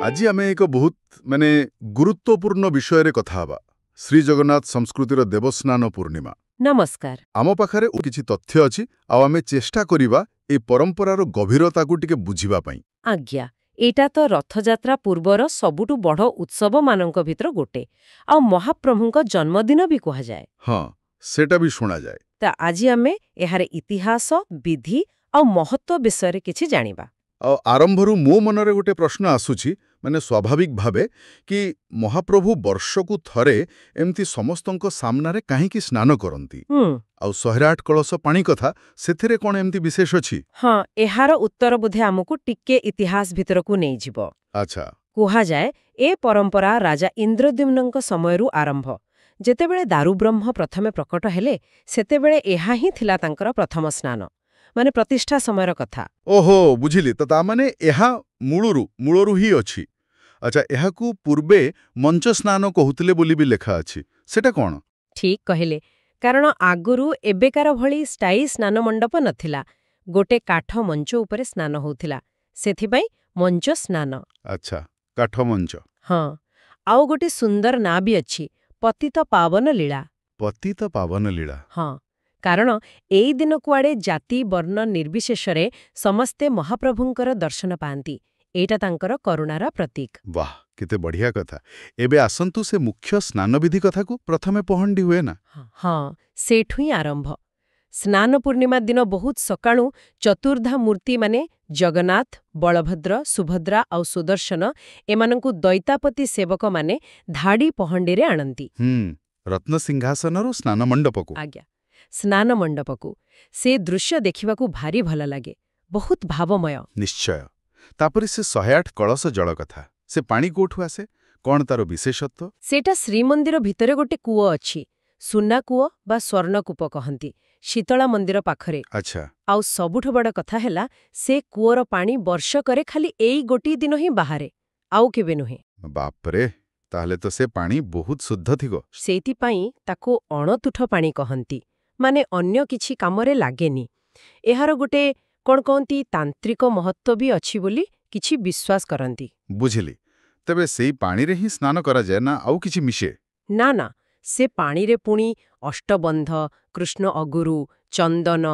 ଆଜି ଆମେ ଏକ ବହୁତ ଗୁରୁତ୍ୱପୂର୍ଣ୍ଣ ବିଷୟରେ କଥା ହେବା। ଶ୍ରୀ ଜଗନ୍ନାଥ ସଂସ୍କୃତିର ଦେବସ୍ନାନ ପୂର୍ଣ୍ଣିମା। ନମସ୍କାର। ଆମ ପାଖରେ କିଛି ତଥ୍ୟ ଅଛି, ଆଉ ଆମେ ଚେଷ୍ଟା କରିବା ଏହି ପରମ୍ପରାର ଗଭୀରତାକୁ ଟିକେ ବୁଝିବା ପାଇଁ। ଆଜ୍ଞା, ଏଇଟା ତ ରଥଯାତ୍ରା ପୂର୍ବର ସବୁଠୁ ବଡ଼ ଉତ୍ସବମାନଙ୍କ ଭିତର ଗୋଟେ, ଆଉ ମହାପ୍ରଭୁଙ୍କ ଜନ୍ମଦିନ ବି କୁହାଯାଏ। ହଁ, ସେଟା ବି ଶୁଣାଯାଏ। ତ ଆଜି ଆମେ ଏହାର ଇତିହାସ, ବିଧି ଆଉ ମହତ୍ତ୍ୱ ବିଷୟରେ କିଛି ଜାଣିବା। ଆଉ ଆରମ୍ଭରୁ ମୋ ମନରେ ଗୋଟେ ପ୍ରଶ୍ନ ଆସୁଛି, ସ୍ୱାଭାବିକ ଭାବେ, କି ମହାପ୍ରଭୁ ବର୍ଷକୁ ଥରେ ଏମିତି ସମସ୍ତଙ୍କ ସାମ୍ନାରେ କାହିଁକି ସ୍ନାନ କରନ୍ତି? ଆଉ 108 କଳସ ପାଣି କଥା, ସେଥିରେ କ'ଣ ଏମିତି ବିଶେଷ ଅଛି? ହଁ, ଏହାର ଉତ୍ତର ବୋଧେ ଆମକୁ ଟିକେ ଇତିହାସ ଭିତରକୁ ନେଇଯିବ। ଆଚ୍ଛା। କୁହାଯାଏ, ଏ ପରମ୍ପରା ରାଜା ଇନ୍ଦ୍ରଦ୍ୟୁମ୍ନଙ୍କ ସମୟରୁ ଆରମ୍ଭ। ଯେତେବେଳେ ଦାରୁବ୍ରହ୍ମ ପ୍ରଥମେ ପ୍ରକଟ ହେଲେ, ସେତେବେଳେ ଏହା ହିଁ ଥିଲା ତାଙ୍କର ପ୍ରଥମ ସ୍ନାନ, ପ୍ରତିଷ୍ଠା ସମୟର କଥା। ଓହୋ, ବୁଝିଲି। ତ ତାମାନେ ଏହା ମୂଳରୁ ହିଁ ଅଛି। ଆଚ୍ଛା, ଏହାକୁ ପୂର୍ବେ ମଞ୍ଚ ସ୍ନାନ କହୁଥିଲେ ବୋଲି ବି ଲେଖା ଅଛି। ସେଟା କ'ଣ? ଠିକ୍ କହିଲେ, କାରଣ ଆଗରୁ ଏବେକାର ଭଳି ସ୍ଥାୟୀ ସ୍ନାନ ମଣ୍ଡପ ନଥିଲା। ଗୋଟେ କାଠ ମଞ୍ଚ ଉପରେ ସ୍ନାନ ହେଉଥିଲା, ସେଥିପାଇଁ ମଞ୍ଚ ସ୍ନାନ। ଆଚ୍ଛା, କାଠ ମଞ୍ଚ। ହଁ, ଆଉ ଗୋଟେ ସୁନ୍ଦର ନାଁ ବି ଅଛି, ପତିତ ପାବନ ଲୀଳା। ପତିତ ପାବନ ଲୀଳା। ହଁ, କାରଣ ଏଇ ଦିନ କୁଆଡ଼େ ଜାତି ବର୍ଣ୍ଣ ନିର୍ବିଶେଷରେ ସମସ୍ତେ ମହାପ୍ରଭୁଙ୍କର ଦର୍ଶନ ପାଆନ୍ତି। ଏଇଟା ତାଙ୍କର କରୁଣାର ପ୍ରତୀକ। ବାଃ, କେତେ ବଢ଼ିଆ କଥା। ଏବେ ଆସନ୍ତୁ ସେ ମୁଖ୍ୟ ସ୍ନାନବିଧି କଥାକୁ ପ୍ରଥମେ ପହଣ୍ଡି ହୁଏ ନା? ହଁ, ସେଇଠୁ ହିଁ ଆରମ୍ଭ। ସ୍ନାନ ପୂର୍ଣ୍ଣିମା ଦିନ ବହୁତ ସକାଳୁ ଚତୁର୍ଦ୍ଧା ମୂର୍ତ୍ତିମାନେ ଜଗନ୍ନାଥ, ବଳଭଦ୍ର, ସୁଭଦ୍ରା ଆଉ ସୁଦର୍ଶନ ଏମାନଙ୍କୁ ଦୈତାପତି ସେବକମାନେ ଧାଡ଼ି ପହଣ୍ଡିରେ ଆଣନ୍ତି। ରତ୍ନସିଂହାସନରୁ ସ୍ନାନ ମଣ୍ଡପକୁ। ଆଜ୍ଞା, ସ୍ନାନ ମଣ୍ଡପକୁ। ସେ ଦୃଶ୍ୟ ଦେଖିବାକୁ ଭାରି ଭଲ ଲାଗେ, ବହୁତ ଭାବମୟ। ନିଶ୍ଚୟ। ତାପରେ ସେ 108 କଳସ ଜଳ କଥା, ସେ ପାଣି କୋଉଠୁ ଆସେ? କ'ଣ ତାର ବିଶେଷତ୍ୱ? ସେଇଟା ଶ୍ରୀମନ୍ଦିର ଭିତରେ ଗୋଟେ କୂଅ ଅଛି, ସୁନା କୂଅ ବା ସ୍ୱର୍ଣ୍ଣକୂପ କହନ୍ତି, ଶୀତଳା ମନ୍ଦିର ପାଖରେ। ଆଚ୍ଛା। ଆଉ ସବୁଠୁ ବଡ଼ କଥା ହେଲା, ସେ କୂଅର ପାଣି ବର୍ଷକରେ ଖାଲି ଏଇ ଗୋଟିଏ ଦିନ ହିଁ ବାହାରେ, ଆଉ କେବେ ନୁହେଁ। ବାପରେ, ତାହେଲେ ତ ସେ ପାଣି ବହୁତ ଶୁଦ୍ଧ ଥିବ। ସେଇଥିପାଇଁ ତାକୁ ଅଣତୁଠ ପାଣି କହନ୍ତି, ଅନ୍ୟ କିଛି କାମରେ ଲାଗେନି। ଏହାର ଗୋଟେ କ'ଣ କହନ୍ତି ତାନ୍ତ୍ରିକ ମହତ୍ତ୍ୱ ବି ଅଛି ବୋଲି କିଛି ବିଶ୍ୱାସ କରନ୍ତି। ବୁଝିଲି। ତେବେ ସେଇ ପାଣିରେ ହିଁ ସ୍ନାନ କରାଯାଏ ନା ଆଉ କିଛି ମିଶେ? ନା ନା, ସେ ପାଣିରେ ପୁଣି ଅଷ୍ଟବନ୍ଧ, କୃଷ୍ଣ ଅଗୁରୁ, ଚନ୍ଦନ,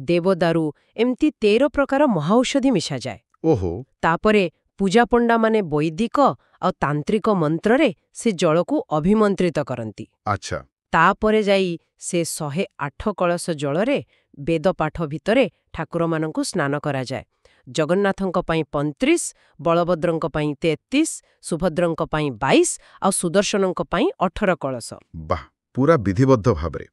ଦେବଦାରୁ ଏମିତି 13 ପ୍ରକାର ମହାଔଷଧି ମିଶାଯାଏ। ଓହୋ। ତାପରେ ପୂଜାପଣ୍ଡାମାନେ ବୈଦିକ ଆଉ ତାନ୍ତ୍ରିକ ମନ୍ତ୍ରରେ ସେ ଜଳକୁ ଅଭିମନ୍ତ୍ରିତ କରନ୍ତି। ଆଚ୍ଛା। ତାପରେ ଯାଇ ସେ 108 କଳସ ଜଳରେ ବେଦପାଠ ଭିତରେ ଠାକୁରମାନଙ୍କୁ ସ୍ନାନ କରାଯାଏ। ଜଗନ୍ନାଥଙ୍କ ପାଇଁ 35, ବଳଭଦ୍ରଙ୍କ ପାଇଁ 33, ସୁଭଦ୍ରଙ୍କ ପାଇଁ 22 ଆଉ ସୁଦର୍ଶନଙ୍କ ପାଇଁ 18 କଳସ। ବାଃ, ପୁରା ବିଧିବଦ୍ଧ ଭାବରେ।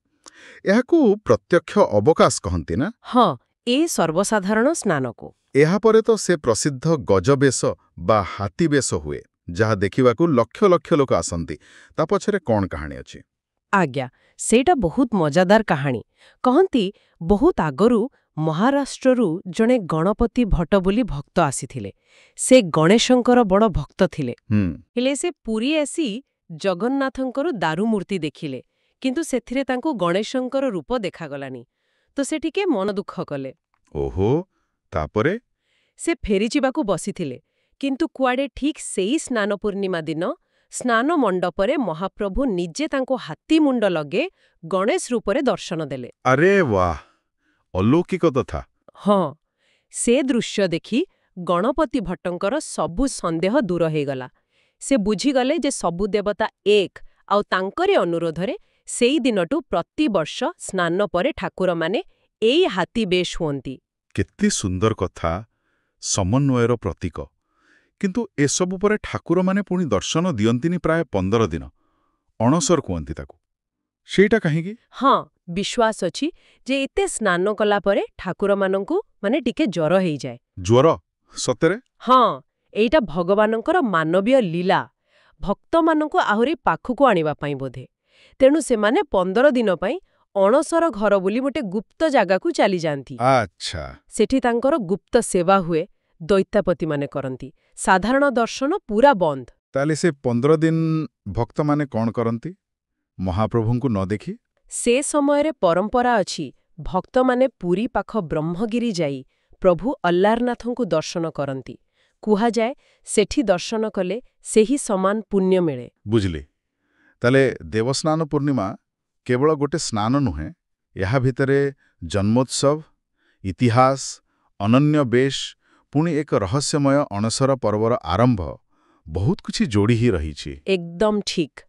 ଏହାକୁ ପ୍ରତ୍ୟକ୍ଷ ଅବକାଶ କହନ୍ତି ନା? ହଁ, ଏ ସର୍ବସାଧାରଣ ସ୍ନାନକୁ। ଏହାପରେ ତ ସେ ପ୍ରସିଦ୍ଧ ଗଜବେଶ ବା ହାତୀବେଶ ହୁଏ, ଯାହା ଦେଖିବାକୁ ଲକ୍ଷ ଲକ୍ଷ ଲୋକ ଆସନ୍ତି। ତା ପଛରେ କ'ଣ କାହାଣୀ ଅଛି? ଆଜ୍ଞା, ସେଇଟା ବହୁତ ମଜାଦାର କାହାଣୀ। କହନ୍ତି, ବହୁତ ଆଗରୁ ମହାରାଷ୍ଟ୍ରରୁ ଜଣେ ଗଣପତି ଭଟ୍ଟ ବୋଲି ଭକ୍ତ ଆସିଥିଲେ। ସେ ଗଣେଶଙ୍କର ବଡ଼ ଭକ୍ତ ଥିଲେ। ହେଲେ ସେ ପୁରୀ ଆସି ଜଗନ୍ନାଥଙ୍କର ଦାରୁମୂର୍ତ୍ତି ଦେଖିଲେ, କିନ୍ତୁ ସେଥିରେ ତାଙ୍କୁ ଗଣେଶଙ୍କର ରୂପ ଦେଖାଗଲାନି। ତ ସେ ଟିକେ ମନ ଦୁଃଖ କଲେ। ଓହୋ, ତାପରେ? ସେ ଫେରିଯିବାକୁ ବସିଥିଲେ, କିନ୍ତୁ କୁଆଡ଼େ ଠିକ୍ ସେଇ ସ୍ନାନ ପୂର୍ଣ୍ଣିମା ଦିନ ସ୍ନାନ ମଣ୍ଡପରେ ମହାପ୍ରଭୁ ନିଜେ ତାଙ୍କୁ ହାତୀମୁଣ୍ଡ ଲଗେ ଗଣେଶ ରୂପରେ ଦର୍ଶନ ଦେଲେ। ଆରେ ବାଃ, ଅଲୌକିକ ତଥା। ହଁ, ସେ ଦୃଶ୍ୟ ଦେଖି ଗଣପତି ଭଟ୍ଟଙ୍କର ସବୁ ସନ୍ଦେହ ଦୂର ହେଇଗଲା। ସେ ବୁଝିଗଲେ ଯେ ସବୁ ଦେବତା ଏକ, ଆଉ ତାଙ୍କରି ଅନୁରୋଧରେ ସେଇ ଦିନଠୁ ପ୍ରତିବର୍ଷ ସ୍ନାନ ପରେ ଠାକୁରମାନେ ଏଇ ହାତୀ ବେଶ ହୁଅନ୍ତି। କେତେ ସୁନ୍ଦର କଥା, ସମନ୍ୱୟର ପ୍ରତୀକ। କିନ୍ତୁ ଏସବୁ ପରେ ଠାକୁରମାନେ ପୁଣି ଦର୍ଶନ ଦିଅନ୍ତିନି ପ୍ରାୟ 15 ଦିନ। ଅଣସର କୁହନ୍ତି ତାକୁ। ସେଇଟା କାହିଁକି? ହଁ, ବିଶ୍ୱାସ ଅଛି ଯେ ଏତେ ସ୍ନାନ କଲା ପରେ ଠାକୁରମାନଙ୍କୁ ଟିକେ ଜ୍ୱର ହେଇଯାଏ। ଜ୍ୱର? ସତରେ? ହଁ, ଏଇଟା ଭଗବାନଙ୍କର ମାନବୀୟ ଲୀଳା, ଭକ୍ତମାନଙ୍କୁ ଆହୁରି ପାଖକୁ ଆଣିବା ପାଇଁ ବୋଧେ। ତେଣୁ ସେମାନେ 15 ଦିନ ପାଇଁ ଅଣସର ଘର ବୋଲି ଗୋଟେ ଗୁପ୍ତ ଜାଗାକୁ ଚାଲିଯାଆନ୍ତି। ଆଚ୍ଛା। ସେଠି ତାଙ୍କର ଗୁପ୍ତ ସେବା ହୁଏ, ଦୈତାପତିମାନେ କରନ୍ତି। ସାଧାରଣ ଦର୍ଶନ ପୁରା ବନ୍ଦ। ତାହେଲେ ସେ 15 ଦିନ ଭକ୍ତମାନେ କ'ଣ କରନ୍ତି ମହାପ୍ରଭୁଙ୍କୁ ନ ଦେଖି? ସେ ସମୟରେ ପରମ୍ପରା ଅଛି, ଭକ୍ତମାନେ ପୁରୀ ପାଖ ବ୍ରହ୍ମଗିରି ଯାଇ ପ୍ରଭୁ ଅଲ୍ଲାରନାଥଙ୍କୁ ଦର୍ଶନ କରନ୍ତି। କୁହାଯାଏ ସେଠି ଦର୍ଶନ କଲେ ସେହି ସମାନ ପୁଣ୍ୟ ମିଳେ। ବୁଝିଲି। ତାହେଲେ ଦେବସ୍ନାନ ପୂର୍ଣ୍ଣିମା କେବଳ ଗୋଟେ ସ୍ନାନ ନୁହେଁ, ଏହା ଭିତରେ ଜନ୍ମୋତ୍ସବ, ଇତିହାସ, ଅନନ୍ୟ ବେଶ, ପୁଣି ଏକ ରହସ୍ୟମୟ ଅଣସର ପର୍ବର ଆରମ୍ଭ, ବହୁତ କିଛି ଯୋଡ଼ି ହିଁ ରହିଛି। ଏକଦମ ଠିକ୍।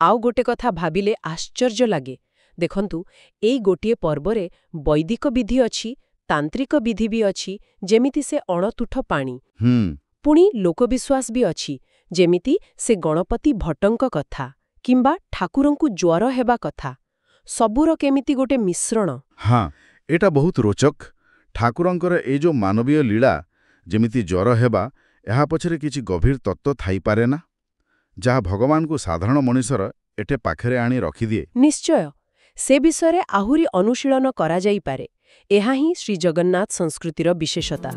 ଆଉ ଗୋଟେ କଥା ଭାବିଲେ ଆଶ୍ଚର୍ଯ୍ୟ ଲାଗେ। ଦେଖନ୍ତୁ, ଏଇ ଗୋଟିଏ ପର୍ବରେ ବୈଦିକ ବିଧି ଅଛି, ତାନ୍ତ୍ରିକ ବିଧି ବି ଅଛି, ଯେମିତି ସେ ଅଣତୁଠ ପାଣି। ପୁଣି ଲୋକବିଶ୍ୱାସ ବି ଅଛି, ଯେମିତି ସେ ଗଣପତି ଭଟ୍ଟଙ୍କ କଥା କିମ୍ବା ଠାକୁରଙ୍କୁ ଜ୍ୱର ହେବା କଥା। ସବୁର କେମିତି ଗୋଟେ ମିଶ୍ରଣ। ହଁ, ଏଇଟା ବହୁତ ରୋଚକ। ଠାକୁରଙ୍କର ଏଇ ଯୋଉ ମାନବୀୟ ଲୀଳା, ଯେମିତି ଜ୍ୱର ହେବା, ଏହା ପଛରେ କିଛି ଗଭୀର ତତ୍ତ୍ୱ ଥାଇପାରେ ନା, ଯାହା ଭଗବାନଙ୍କୁ ସାଧାରଣ ମଣିଷର ଏଟେ ପାଖରେ ଆଣି ରଖିଦିଏ। ନିଶ୍ଚୟ, ସେ ବିଷୟରେ ଆହୁରି ଅନୁଶୀଳନ କରାଯାଇପାରେ। ଏହା ହିଁ ଶ୍ରୀଜଗନ୍ନାଥ ସଂସ୍କୃତିର ବିଶେଷତା।